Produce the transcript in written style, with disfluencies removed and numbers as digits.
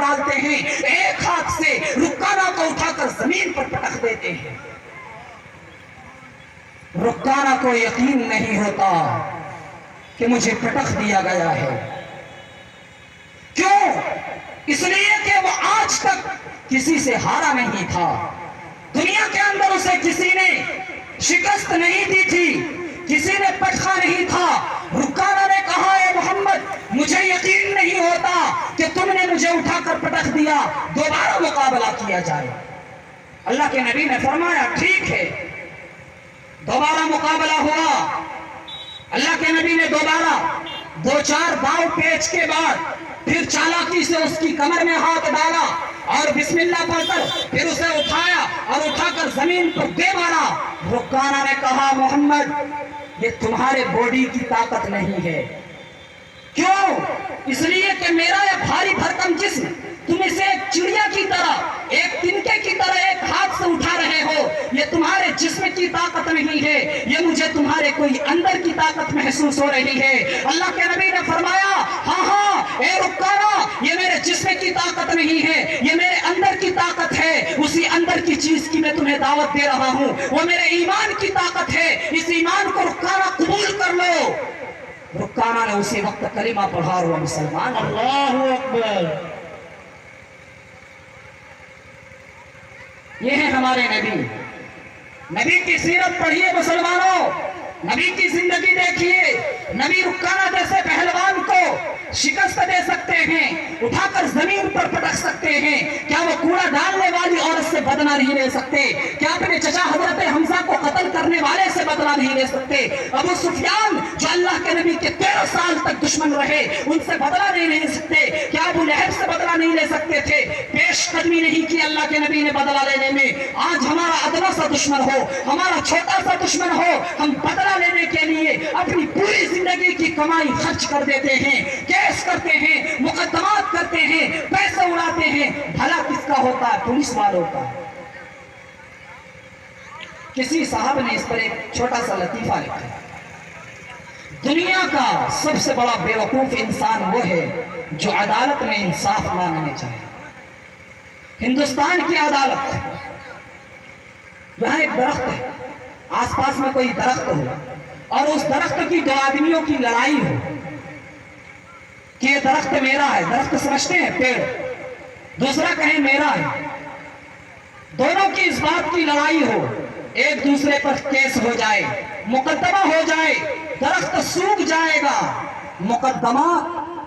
ڈالتے ہیں، ایک ہاتھ سے رکانہ کو اٹھا کر زمین پر پٹک دیتے ہیں۔ رکانہ کو یقین نہیں ہوتا کہ مجھے پٹک دیا گیا ہے۔ کیوں؟ اس لیے کہ وہ آج تک کسی سے ہارا نہیں تھا، دنیا کے اندر اسے کسی نے شکست نہیں دی تھی، کسی نے پٹخا نہیں تھا۔ رکانہ نے کہا، اے محمد مجھے یقین نہیں ہوتا کہ تم نے مجھے اٹھا کر پٹخ دیا، دوبارہ مقابلہ کیا جائے۔ اللہ کے نبی نے فرمایا ٹھیک ہے۔ دوبارہ مقابلہ ہوا۔ اللہ کے نبی نے دوبارہ 2-4 داؤ پیچ کے بعد پھر چالاکی سے اس کی کمر میں ہاتھ ڈالا اور بسم اللہ پڑھ کر پھر اسے اٹھایا اور اٹھا کر زمین پر دے مارا۔ رکانہ نے کہا، محمد یہ تمہارے باڈی کی طاقت نہیں ہے۔ کیوں؟ اس لیے کہ میرا یہ بھاری بھرکم جسم تم اسے ایک چڑیا کی طرح، ایک تنکے کی طرح ایک ہاتھ سے اٹھا رہے ہو، یہ تمہارے جسم کی طاقت نہیں ہے، یہ مجھے تمہارے کوئی اندر کی طاقت محسوس ہو رہی ہے۔ اللہ کے نبی نے فرمایا، ہاں ہاں اے رکانہ، یہ میرے جسم کی طاقت نہیں ہے، یہ میرے اندر کی طاقت ہے۔ اسی اندر کی چیز کی میں تمہیں دعوت دے رہا ہوں، وہ میرے ایمان کی طاقت ہے۔ اس ایمان کو رکانہ قبول کر لو۔ رکانہ نے اسی وقت کلمہ پڑھا اور وہ مسلمان۔ اللہ اکبر۔ یہ ہے ہمارے نبی۔ نبی کی سیرت پڑھیے مسلمانوں، نبی کی زندگی دیکھیے۔ نبی رکانہ جیسے پہلوان کو شکست دے سکتے ہیں، اٹھا کر زمین پر پٹک سکتے ہیں، کیا وہ کوڑا ڈالنے والی عورت سے بدلہ نہیں لے سکتے؟ کیا اپنے چچا حضرت حمزہ کو قتل کرنے والے سے بدلہ نہیں لے سکتے؟ ابو سفیان جو اللہ کے نبی کے 13 سال تک دشمن رہے، ان سے بدلہ نہیں لے سکتے؟ کیا ابو لہب سے بدلہ نہیں لے سکتے تھے؟ پیش قدمی نہیں کی اللہ کے نبی نے بدلہ لینے میں۔ آج ہمارا ادنا سا دشمن ہو، ہمارا چھوٹا سا دشمن ہو، ہم بدلہ لینے کے لیے اپنی پوری زندگی کی کمائی خرچ کر دیتے ہیں، کیس کرتے ہیں، مقدمات کرتے ہیں، پیسے اڑاتے ہیں۔ بھلا کس کا ہوتا ہے؟ پولیس والوں کا۔ کسی صاحب نے اس پر ایک چھوٹا سا لطیفہ لکھا ہے، دنیا کا سب سے بڑا بیوقوف انسان وہ ہے جو عدالت میں انصاف مانگنے چاہے۔ ہندوستان کی عدالت، یہاں ایک درخت ہے، آس پاس میں کوئی درخت ہو اور اس درخت کی 2 آدمیوں کی لڑائی ہو کہ یہ درخت میرا ہے، درخت سمجھتے ہیں پیڑ، دوسرا کہیں میرا ہے، دونوں کی اس بات کی لڑائی ہو، ایک دوسرے پر کیس ہو جائے، مقدمہ ہو جائے، درخت سوکھ جائے گا، مقدمہ